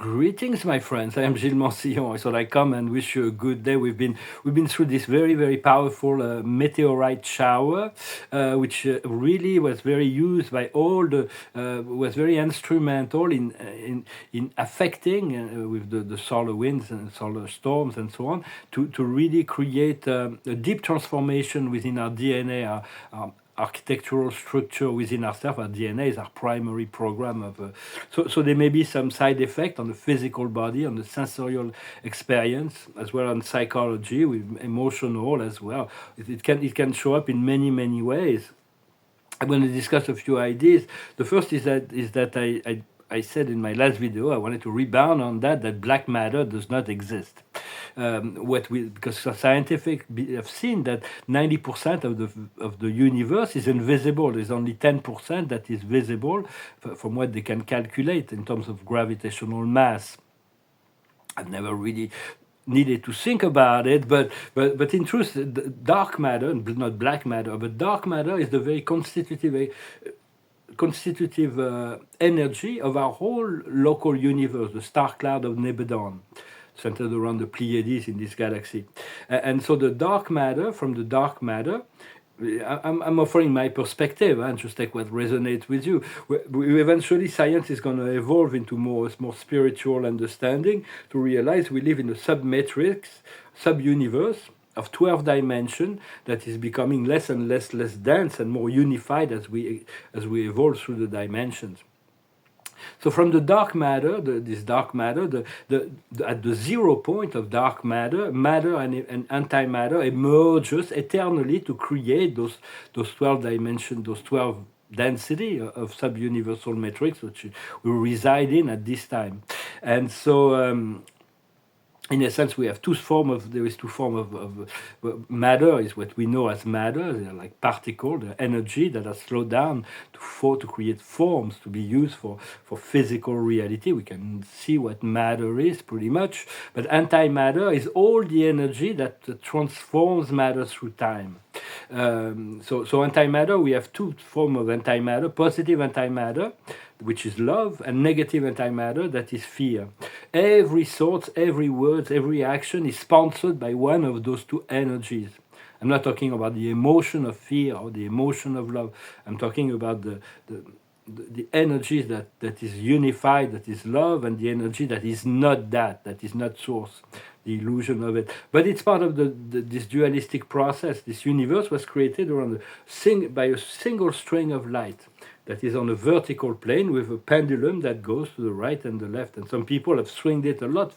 Greetings, my friends. I am Gilles Mansillon. I thought I come and wish you a good day. We've been through this very powerful meteorite shower, which really was very used by all the was very instrumental in affecting with the solar winds and solar storms and so on to really create a deep transformation within our DNA, our architectural structure within ourselves. Our DNA is our primary program of. So there may be some side effect on the physical body, on the sensorial experience, as well on psychology, with emotional as well. It can show up in many ways. I'm going to discuss a few ideas. The first is that I said in my last video, I wanted to rebound on that black matter does not exist. Because scientific have seen that 90% of the universe is invisible. There's only 10% that is visible from what they can calculate in terms of gravitational mass. I've never really needed to think about it, but in truth, the dark matter, not black matter, but dark matter is the very constitutive energy of our whole local universe, the star cloud of Nebadon, centered around the Pleiades in this galaxy. And so the dark matter, from the dark matter, I'm offering my perspective and just take what resonates with you. Eventually, science is going to evolve into more spiritual understanding to realize we live in a submatrix, sub-universe of 12 dimensions that is becoming less and less dense and more unified as we evolve through the dimensions. So from the dark matter, this dark matter, at the 0 point of dark matter and antimatter emerges eternally to create those 12 dimensions, those 12 density of sub-universal matrix, which we reside in at this time. And so in a sense, we have two forms of matter, is what we know as matter. They're like particles, the energy that are slowed down to create forms to be used for physical reality. We can see what matter is pretty much, but antimatter is all the energy that transforms matter through time. So antimatter, we have two forms of antimatter: positive antimatter, which is love, and negative antimatter, that is fear. Every thought, every word, every action is sponsored by one of those two energies. I'm not talking about the emotion of fear or the emotion of love. I'm talking about the energy that is unified, that is love, and the energy that is not that is not source, the illusion of it. But it's part of this dualistic process. This universe was created around by a single string of light that is on a vertical plane with a pendulum that goes to the right and the left. And some people have swinged it a lot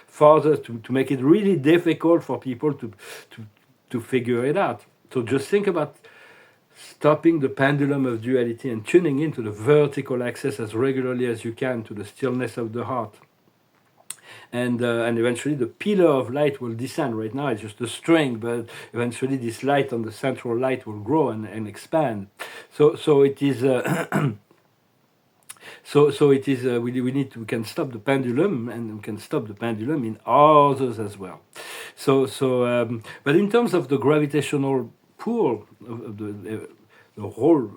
farther to make it really difficult for people to figure it out. So just think about stopping the pendulum of duality and tuning into the vertical axis as regularly as you can, to the stillness of the heart. And eventually the pillar of light will descend. Right now it's just a string, but eventually this light on the central light will grow and expand. So it is. So it is. We can stop the pendulum, and we can stop the pendulum in others as well. But in terms of the gravitational pull of the whole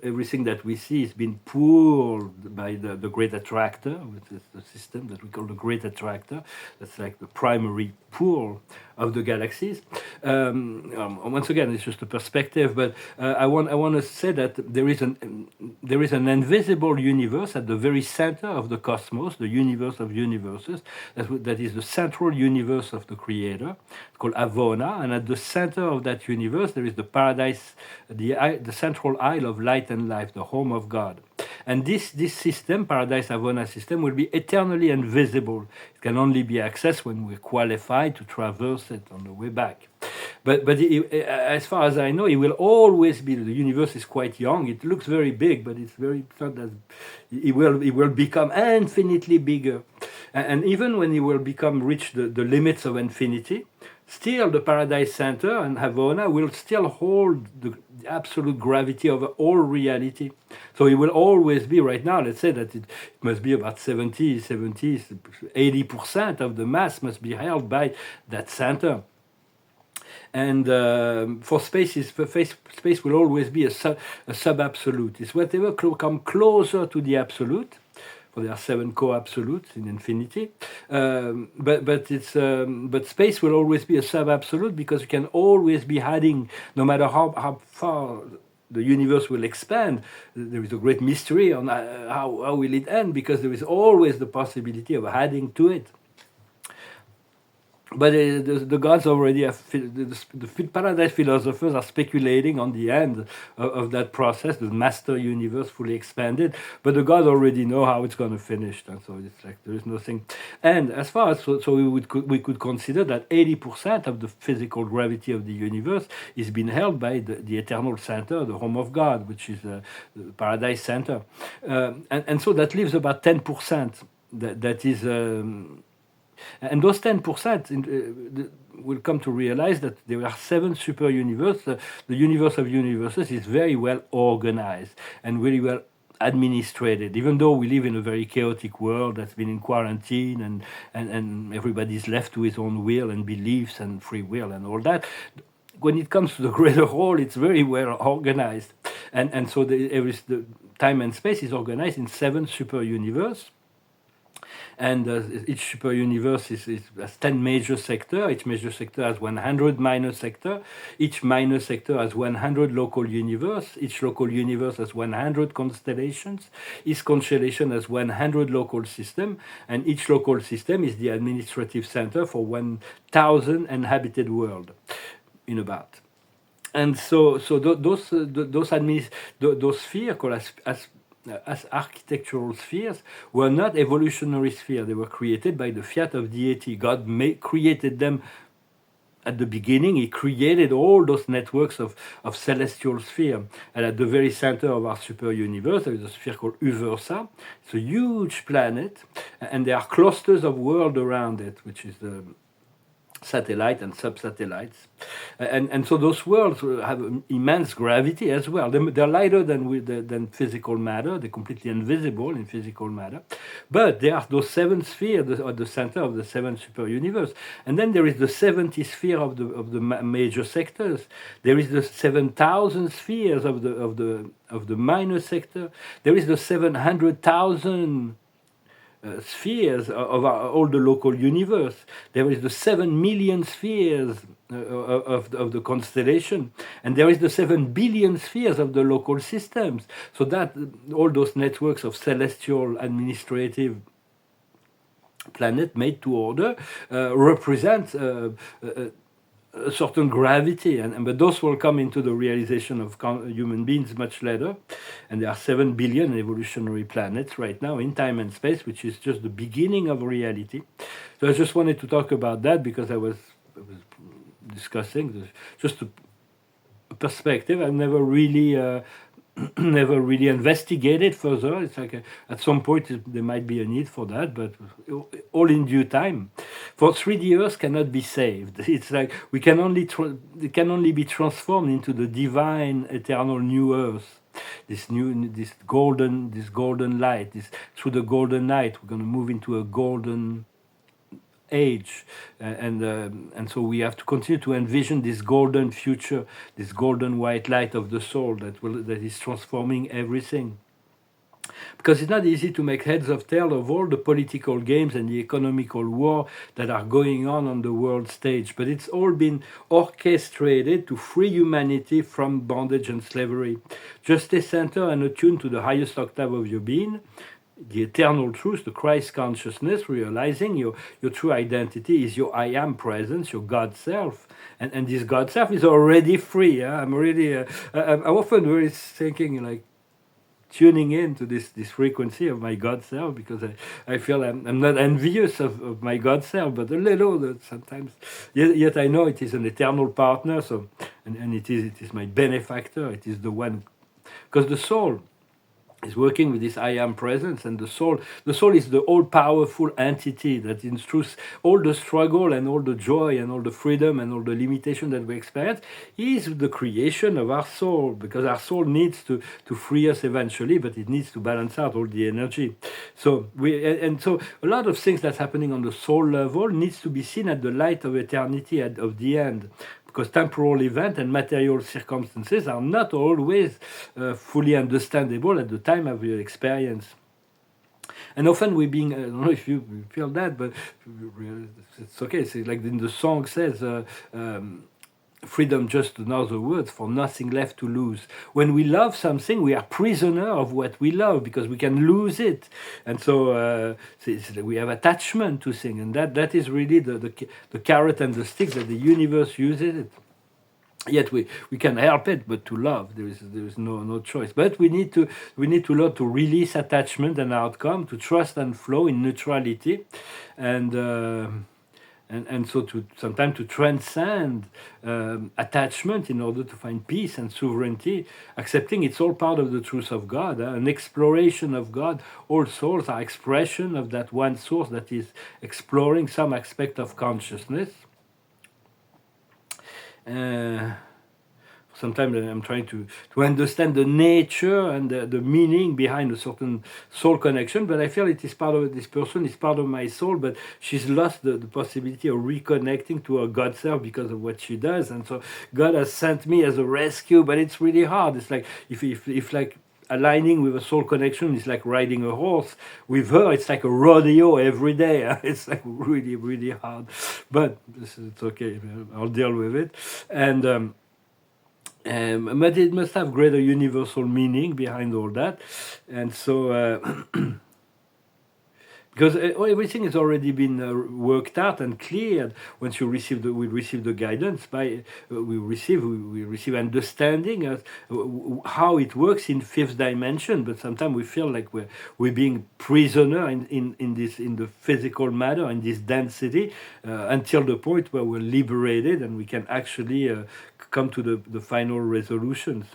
everything that we see is being pulled by the great attractor, which is the system that we call the great attractor. That's like the primary pull of the galaxies. Once again, it's just a perspective, but I want to say that there is an invisible universe at the very center of the cosmos, the universe of universes. That is the central universe of the Creator. It's called Avona, and at the center of that universe there is the paradise, the central isle of light and life, the home of God. And this system, Paradise Avona system, will be eternally invisible. It can only be accessed when we're qualified to traverse it on the way back. But as far as I know, it will always be. The universe is quite young. It looks very big, but it's not as. It will become infinitely bigger, and even when it will reach the limits of infinity, still the Paradise Center and Havana will still hold the absolute gravity of all reality. So it will always be. Right now, let's say that it must be about 80% of the mass must be held by that center. And for space will always be a sub-absolute. It's whatever come closer to the absolute. or there are 7 co-absolutes in infinity. But space will always be a sub-absolute because you can always be adding, no matter how far the universe will expand. There is a great mystery on how will it end, because there is always the possibility of adding to it. But the gods already have, the paradise philosophers are speculating on the end of that process, the master universe fully expanded. But the gods already know how it's going to finish, and so it's like there is nothing. And as far as so we could consider that 80% of the physical gravity of the universe is being held by the eternal center, the home of God, which is the paradise center, and so that leaves about 10% that is. And those 10% will come to realize that there are 7 super universes. The universe of universes is very well organized and really well administrated, even though we live in a very chaotic world that's been in quarantine, and everybody's left to his own will and beliefs and free will and all that. When it comes to the greater whole, it's very well organized. And so the time and space is organized in 7 super universes. And each super universe has 10 major sectors. Each major sector has 100 minor sectors. Each minor sector has 100 local universe. Each local universe has 100 constellations. Each constellation has 100 local system, and each local system is the administrative center for 1,000 inhabited world in about. And so those spheres called as architectural spheres were not evolutionary spheres. They were created by the fiat of deity. God created them at the beginning. He created all those networks of celestial spheres. And at the very center of our super universe, there is a sphere called Univers. It's a huge planet, and there are clusters of worlds around it, which is the satellite and sub-satellites, and so those worlds have immense gravity as well. They're lighter than physical matter. They're completely invisible in physical matter, but there are those 7 spheres at the center of the 7 super universe. And then there is the 70 sphere of the major sectors. There is the 7,000 spheres of the minor sector. There is the 700,000 spheres of all the local universe. There is the 7 million spheres of the constellation, and there is the 7 billion spheres of the local systems. So that all those networks of celestial administrative planet made to order represent a certain gravity, but those will come into the realization of human beings much later. And there are 7 billion evolutionary planets right now in time and space, which is just the beginning of reality. So I just wanted to talk about that because I was discussing just a perspective. I've never really never really investigated further. It's like at some point there might be a need for that, but all in due time. For 3D Earth cannot be saved. It's like we can only it can only be transformed into the divine, eternal new Earth. This golden light. Through the golden night, we're going to move into a golden age, and so we have to continue to envision this golden future, this golden white light of the soul that is transforming everything. Because it's not easy to make heads of tail of all the political games and the economical war that are going on the world stage, but it's all been orchestrated to free humanity from bondage and slavery. Just stay centered and attuned to the highest octave of your being, the eternal truth, the Christ consciousness, realizing your true identity is your I am presence, your God self, and this God self is already free. I'm really, I'm often very thinking like tuning in to this frequency of my God self, because I feel I'm not envious of my God self, but a little sometimes. Yet I know it is an eternal partner. So and it is my benefactor. It is the one, because the soul is working with this I am presence, and the soul is the all-powerful entity that in truth all the struggle and all the joy and all the freedom and all the limitation that we experience is the creation of our soul, because our soul needs to free us eventually, but it needs to balance out all the energy. So so a lot of things that's happening on the soul level needs to be seen at the light of eternity of the end, because temporal events and material circumstances are not always fully understandable at the time of your experience. And often we being, I don't know if you feel that, but it's okay. It's like in the song says, freedom, just another word for nothing left to lose. When we love something, we are prisoner of what we love because we can lose it, and so we have attachment to things, and that is really the carrot and the stick that the universe uses it. Yet we can help it, but to love there is no choice. But we need to learn to release attachment and outcome, to trust and flow in neutrality, and. And so to sometimes to transcend attachment in order to find peace and sovereignty, accepting it's all part of the truth of God, an exploration of God. All souls are expression of that one source that is exploring some aspect of consciousness. Sometimes I'm trying to understand the nature and the meaning behind a certain soul connection, but I feel it is part of this person, is part of my soul, but she's lost the possibility of reconnecting to her God self because of what she does. And so God has sent me as a rescue, but it's really hard. It's like if like aligning with a soul connection is like riding a horse. With her, it's like a rodeo every day. It's like really, really hard. But it's okay. I'll deal with it. And but it must have greater universal meaning behind all that. And so because everything has already been worked out and cleared. Once we receive the guidance, we receive understanding of how it works in fifth dimension. But sometimes we feel like we're being prisoner in the physical matter, in this density, until the point where we're liberated and we can actually come to the final resolutions.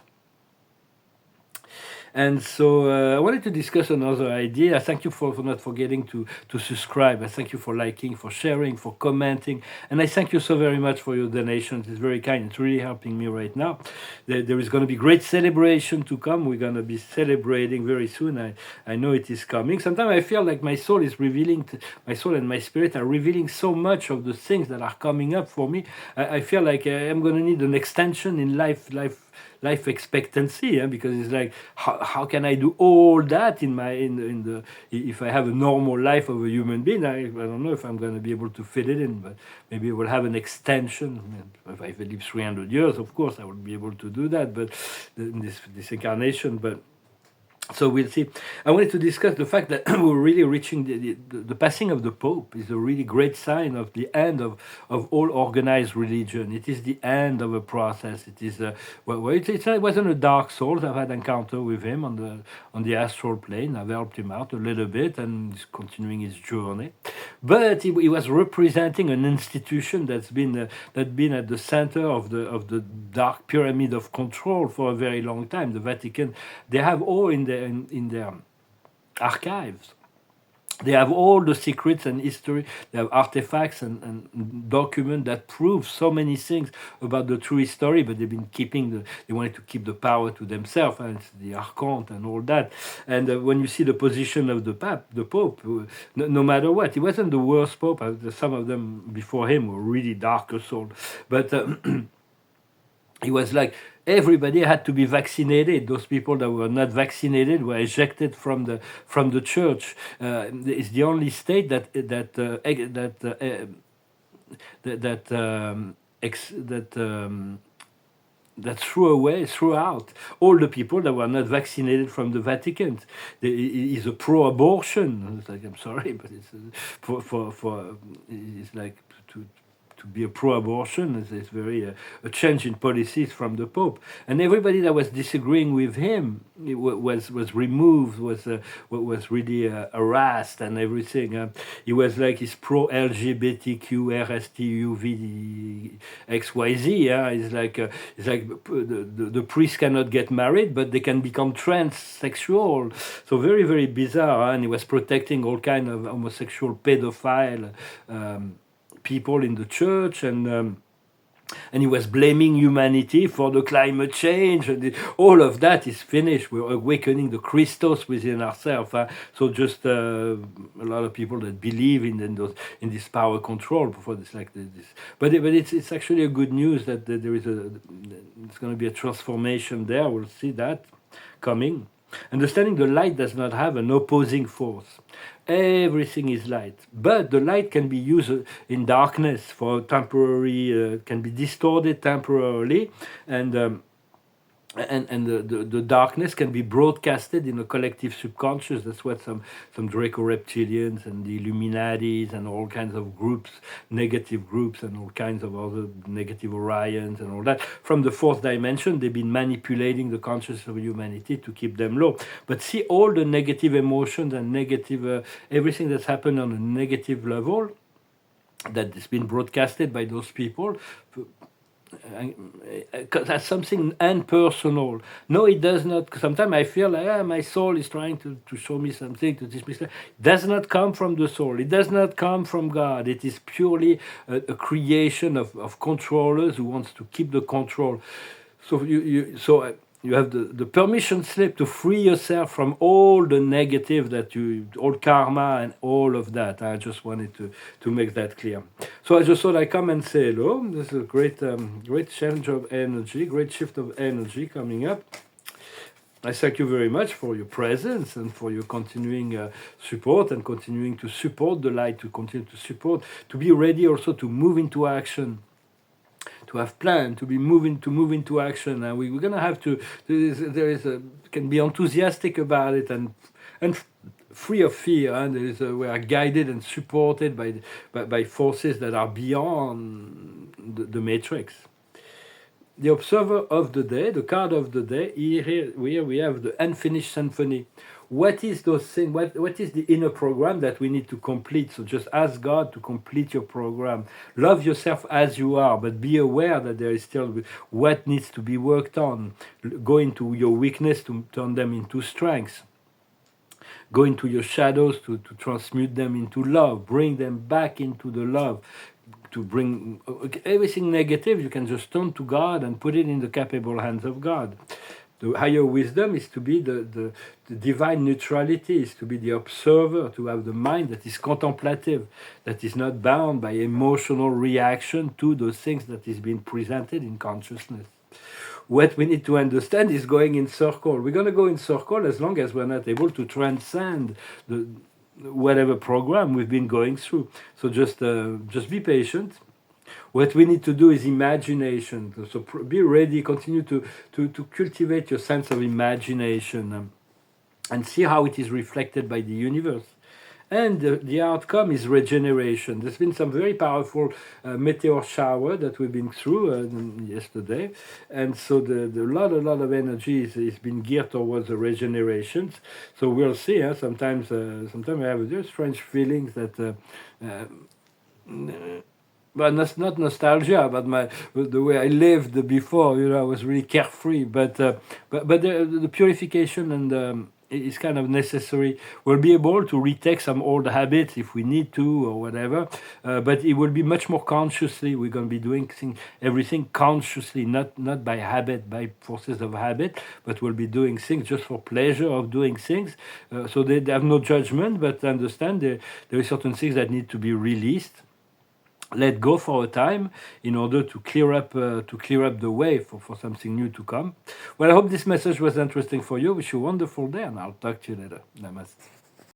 And so I wanted to discuss another idea. I thank you for not forgetting to subscribe. I thank you for liking, for sharing, for commenting. And I thank you so very much for your donations. It's very kind. It's really helping me right now. There is going to be great celebration to come. We're going to be celebrating very soon. I know it is coming. Sometimes I feel like my soul is revealing, my soul and my spirit are revealing so much of the things that are coming up for me. I feel like I'm going to need an extension in life expectancy, because it's like how can I do all that in the if I have a normal life of a human being. I don't know if I'm going to be able to fit it in, but maybe I will have an extension. If I live 300 years, of course I will be able to do that, but in this incarnation. But so we'll see. I wanted to discuss the fact that we're really reaching the passing of the Pope is a really great sign of the end of all organized religion. It is the end of a process. It is it wasn't a dark soul. I've had encounter with him on the astral plane. I've helped him out a little bit, and he's continuing his journey. But he was representing an institution that's been at the center of the dark pyramid of control for a very long time. The Vatican, they have all in their archives. They have all the secrets and history. They have artifacts and documents that prove so many things about the true history, but they've been they wanted to keep the power to themselves, and it's the archon and all that. And when you see the position of the Pope, no matter what, he wasn't the worst Pope. Some of them before him were really darker souls. But he was like, everybody had to be vaccinated. Those people that were not vaccinated were ejected from the church. It's the only state that threw out all the people that were not vaccinated from the Vatican. Is a pro-abortion. It's like, I'm sorry, but it's it's like to be a pro-abortion is very a change in policies from the Pope, and everybody that was disagreeing with him was removed, was really harassed and everything. He was like he's pro-LGBTQ RSTUV XYZ. It's like the priests cannot get married, but they can become transsexual. So very, very bizarre. And he was protecting all kind of homosexual pedophile people in the church, and he was blaming humanity for the climate change, and all of that is finished. We're awakening the Christos within ourselves. So just a lot of people that believe in this power control before this, like this. But it's actually a good news that there is it's going to be a transformation there. We'll see that coming. Understanding the light does not have an opposing force. Everything is light, but the light can be used in darkness for temporary, can be distorted temporarily, and the darkness can be broadcasted in a collective subconscious. That's what some Draco reptilians and the Illuminatis and all kinds of groups, negative groups, and all kinds of other negative Orions and all that. From the fourth dimension, they've been manipulating the consciousness of humanity to keep them low. But see all the negative emotions and negative, everything that's happened on a negative level that has been broadcasted by those people as something impersonal. No, it does not. Sometimes I feel like my soul is trying to show me something, to teach me something. It does not come from the soul. It does not come from God. It is purely a creation of controllers who wants to keep the control. So you have the permission slip to free yourself from all the negative all karma and all of that. I just wanted to make that clear. So I just thought I'd come and say hello. This is a great change of energy, great shift of energy coming up. I thank you very much for your presence and for your continuing support and continuing to support the light, to continue to support, to be ready also to move into action, to have planned, to move into action. And we're going to have to, can be enthusiastic about it and free of fear. And we are guided and supported by forces that are beyond the matrix. The observer of the day, the card of the day, here we have the unfinished symphony. What is those things? What is the inner program that we need to complete? So just ask God to complete your program. Love yourself as you are, but be aware that there is still what needs to be worked on. Go into your weakness to turn them into strengths. Go into your shadows to transmute them into love. Bring them back into the love. To bring everything negative, you can just turn to God and put it in the capable hands of God. The higher wisdom is to be the divine neutrality, is to be the observer, to have the mind that is contemplative, that is not bound by emotional reaction to those things that is being presented in consciousness. What we need to understand is going in circle. We're going to go in circle as long as we're not able to transcend whatever program we've been going through. So just be patient. What we need to do is imagination. So be ready, continue to cultivate your sense of imagination and see how it is reflected by the universe. And the outcome is regeneration. There's been some very powerful meteor shower that we've been through yesterday. And so a lot of energy is being geared towards the regenerations. So we'll see. Sometimes I have very strange feelings that... but that's not nostalgia, but the way I lived before. I was really carefree. But the purification and is kind of necessary. We'll be able to retake some old habits if we need to or whatever. But it will be much more consciously. We're going to be doing everything consciously, not by habit, by forces of habit, but we'll be doing things just for pleasure of doing things. So they have no judgment, but understand there are certain things that need to be released. Let go for a time in order to clear up the way for something new to come. Well, I hope this message was interesting for you. Wish you a wonderful day, and I'll talk to you later. Namaste.